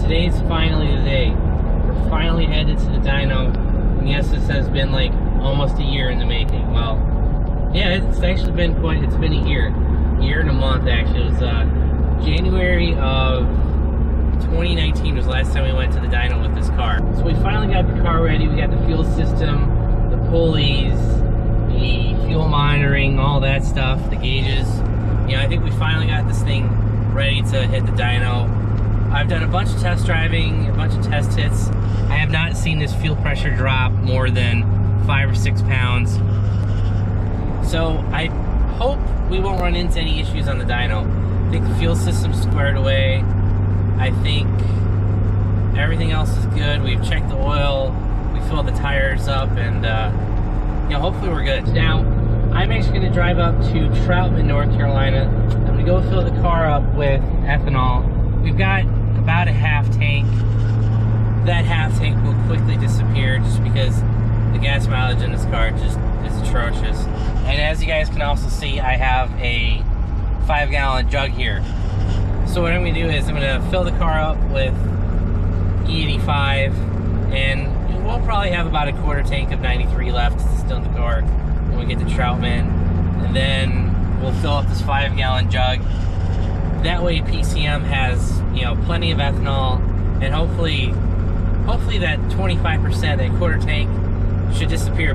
today's finally the day. We're finally headed to the dyno. And yes, this has been like almost a year in the making. Well, yeah, it's actually been it's been a year and a month actually. It was January of 2019 was the last time we went to the dyno with this car. So we finally got the car ready. We got the fuel system, the pulleys, the fuel monitoring, all that stuff, the gauges. You know, I think we finally got this thing ready to hit the dyno. I've done a bunch of test driving, a bunch of test hits. I have not seen this fuel pressure drop more than 5 or 6 pounds. So I hope we won't run into any issues on the dyno. I think the fuel system's squared away. I think everything else is good. We've checked the oil, we filled the tires up, and you know, hopefully we're good. Now, I'm actually going to drive up to Troutman, North Carolina. I'm going to go fill the car up with ethanol. We've got about a half tank. That half tank will quickly disappear just because the gas mileage in this car just is atrocious. And as you guys can also see, I have a 5-gallon jug here. So what I'm going to do is I'm going to fill the car up with E85, and we'll probably have about a quarter tank of 93 left still in the car when we get to Troutman. And then we'll fill up this 5-gallon jug. That way PCM has, you know, plenty of ethanol, and hopefully that 25%, that quarter tank, should disappear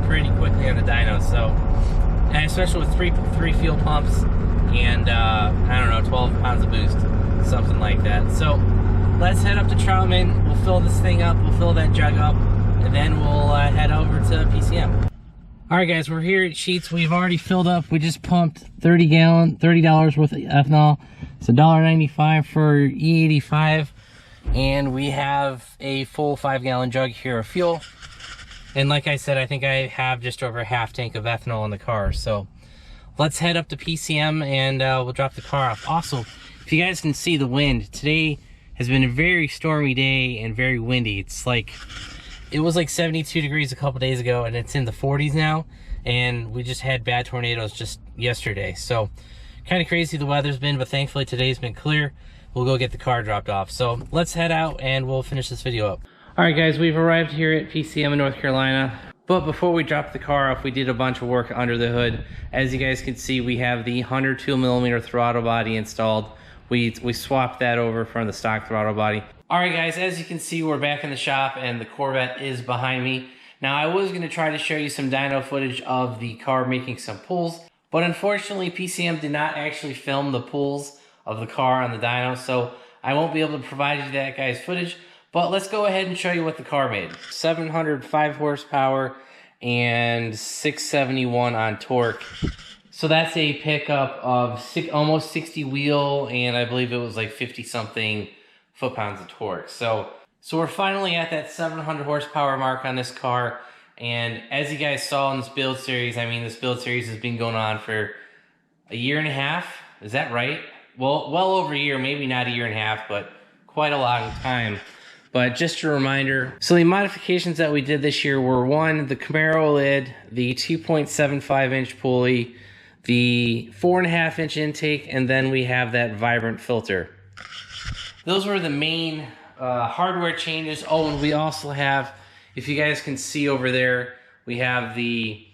pretty quickly on the dyno. So, and especially with three fuel pumps and I don't know, 12 pounds of boost, something like that. So let's head up to Troutman. We'll fill this thing up, we'll fill that jug up, and then we'll head over to PCM. Alright guys, we're here at Sheets. We've already filled up. We just pumped $30 worth of ethanol. It's $1.95 for E85. And we have a full 5-gallon jug here of fuel. And like I said, I think I have just over a half tank of ethanol in the car. So let's head up to PCM and we'll drop the car off. Also, if you guys can see the wind, today has been a very stormy day and very windy. It was like 72 degrees a couple days ago, and it's in the 40s now, and we just had bad tornadoes just yesterday. So kind of crazy the weather's been, but thankfully today's been clear. We'll go get the car dropped off. So let's head out and we'll finish this video up. All right guys, we've arrived here at PCM in North Carolina. But before we dropped the car off, we did a bunch of work under the hood. As you guys can see, we have the 102mm throttle body installed. We swapped that over from the stock throttle body. Alright guys, as you can see, we're back in the shop and the Corvette is behind me. Now I was going to try to show you some dyno footage of the car making some pulls, but unfortunately PCM did not actually film the pulls of the car on the dyno, so I won't be able to provide you that guys footage. But let's go ahead and show you what the car made. 705 horsepower and 671 on torque. So that's a pickup of almost 60 wheel, and I believe it was like 50 something foot-pounds of torque. So we're finally at that 700 horsepower mark on this car. And as you guys saw in this build series, I mean, this build series has been going on for a year and a half. Is that right? Well over a year, maybe not a year and a half, but quite a long time. But just a reminder, so the modifications that we did this year were, one, the Camaro lid, the 2.75 inch pulley, the 4.5 inch intake, and then we have that vibrant filter. Those were the main hardware changes. Oh, and we also have, if you guys can see over there, we have the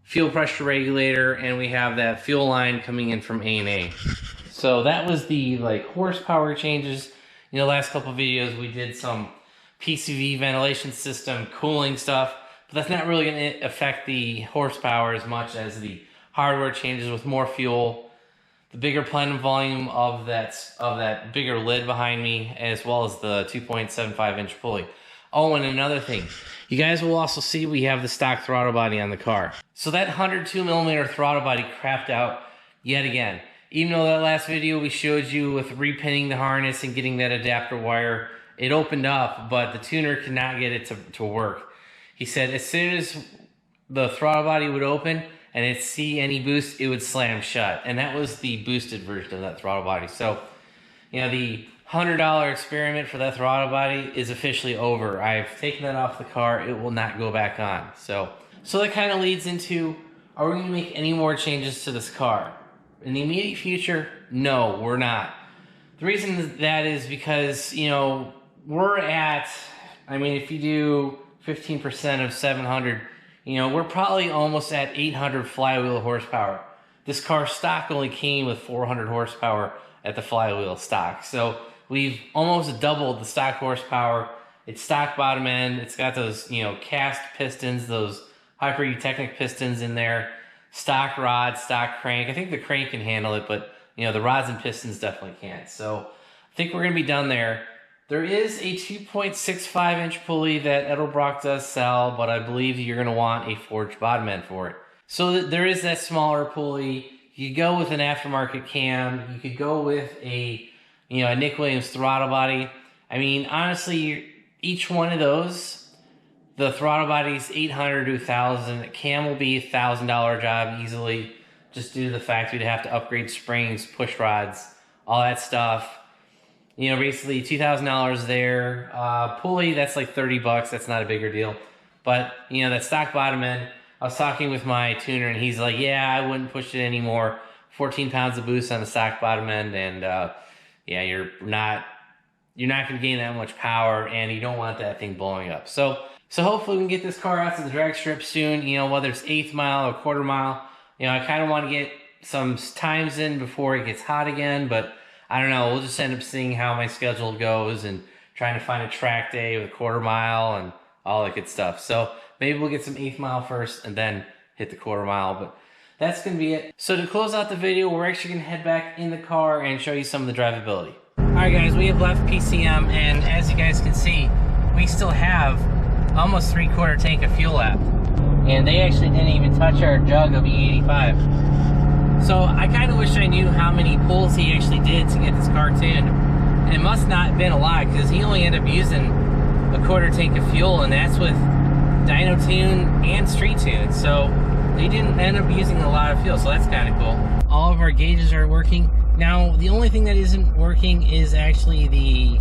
fuel pressure regulator, and we have that fuel line coming in from A&A. So that was the horsepower changes. In the last couple of videos, we did some PCV ventilation system cooling stuff, but that's not really going to affect the horsepower as much as the hardware changes with more fuel, the bigger plenum volume of that bigger lid behind me, as well as the 2.75 inch pulley. Oh, and another thing, you guys will also see we have the stock throttle body on the car. So that 102mm throttle body crapped out yet again. Even though that last video we showed you with repinning the harness and getting that adapter wire, it opened up, but the tuner could not get it to work. He said as soon as the throttle body would open and it'd see any boost, it would slam shut. And that was the boosted version of that throttle body. So, you know, the $100 experiment for that throttle body is officially over. I've taken that off the car. It will not go back on. So that kind of leads into, are we going to make any more changes to this car? In the immediate future, no, we're not. The reason that is because, you know, we're at, I mean, if you do 15% of 700, you know, we're probably almost at 800 flywheel horsepower. This car stock only came with 400 horsepower at the flywheel stock. So we've almost doubled the stock horsepower. It's stock bottom end. It's got those, you know, cast pistons, those Hyper Eutechnic pistons in there. Stock rod, stock crank. I think the crank can handle it, but, you know, the rods and pistons definitely can't. So I think we're going to be done there. There is a 2.65 inch pulley that Edelbrock does sell, but I believe you're going to want a forged bottom end for it. So there is that smaller pulley. You could go with an aftermarket cam. You could go with a, you know, a Nick Williams throttle body. I mean, honestly, each one of those, the throttle body's $800 to $1,000. The cam will be a $1,000 job easily, just due to the fact we'd have to upgrade springs, push rods, all that stuff. You know, basically $2,000 there. Pulley, that's like 30 bucks. That's not a bigger deal. But, you know, that stock bottom end, I was talking with my tuner and he's like, yeah, I wouldn't push it anymore. 14 pounds of boost on the stock bottom end, and yeah, you're not going to gain that much power, and you don't want that thing blowing up. So hopefully we can get this car out to the drag strip soon, you know, whether it's 1/8 mile or 1/4 mile. You know, I kind of want to get some times in before it gets hot again, but I don't know. We'll just end up seeing how my schedule goes and trying to find a track day with 1/4 mile and all that good stuff. So maybe we'll get some 1/8 mile first and then hit the 1/4 mile, but that's going to be it. So to close out the video, we're actually going to head back in the car and show you some of the drivability. Alright guys, we have left PCM, and as you guys can see, we still have almost 3/4 tank of fuel left. And they actually didn't even touch our jug of E85. So I kind of wish I knew how many pulls he actually did to get this car tuned. And it must not have been a lot, because he only ended up using a 1/4 tank of fuel, and that's with dyno tune and street tune. So they didn't end up using a lot of fuel, so that's kind of cool. All of our gauges are working. Now, the only thing that isn't working is actually the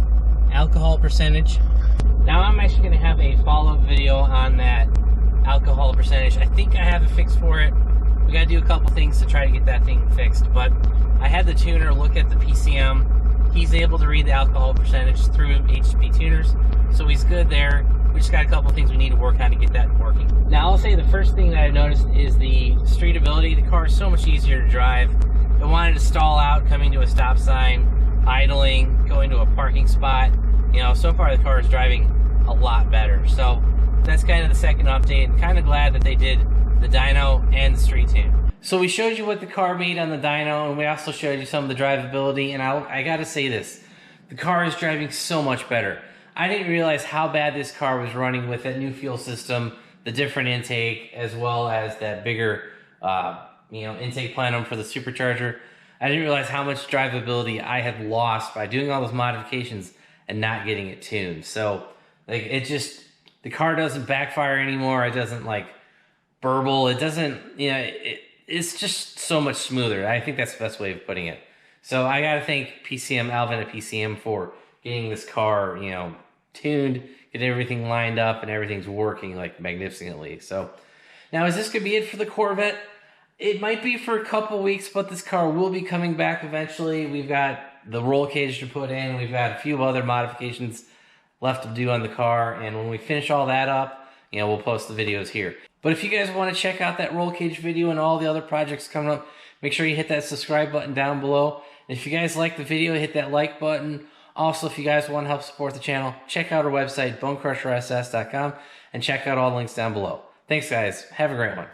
alcohol percentage. Now, I'm actually going to have a follow-up video on that alcohol percentage. I think I have a fix for it. We got to do a couple things to try to get that thing fixed, but I had the tuner look at the PCM. He's able to read the alcohol percentage through HP tuners, so he's good there. We just got a couple things we need to work on to get that working. Now, I'll say the first thing that I noticed is the streetability. The car is so much easier to drive. If I wanted to stall out, coming to a stop sign, idling, going to a parking spot, you know, so far the car is driving a lot better. So that's kind of the second update. I'm kind of glad that they did the dyno and the street tune. So we showed you what the car made on the dyno, and we also showed you some of the drivability, and I gotta say this, the car is driving so much better. I didn't realize how bad this car was running with that new fuel system, the different intake, as well as that bigger you know, intake plenum for the supercharger. I didn't realize how much drivability I had lost by doing all those modifications and not getting it tuned. So like, it just, the car doesn't backfire anymore. It doesn't like burble. It doesn't, you know, it's just so much smoother. I think that's the best way of putting it. So I got to thank PCM, Alvin at PCM, for getting this car, you know, tuned, get everything lined up, and everything's working like magnificently. So now, is this going to be it for the Corvette? It might be for a couple weeks, but this car will be coming back eventually. We've got the roll cage to put in. We've got a few other modifications left to do on the car, and when we finish all that up, you know, we'll post the videos here. But if you guys want to check out that roll cage video and all the other projects coming up, make sure you hit that subscribe button down below. And if you guys like the video, hit that like button. Also, if you guys want to help support the channel, check out our website, BonecrrusherSS.com, and check out all the links down below. Thanks, guys. Have a great one.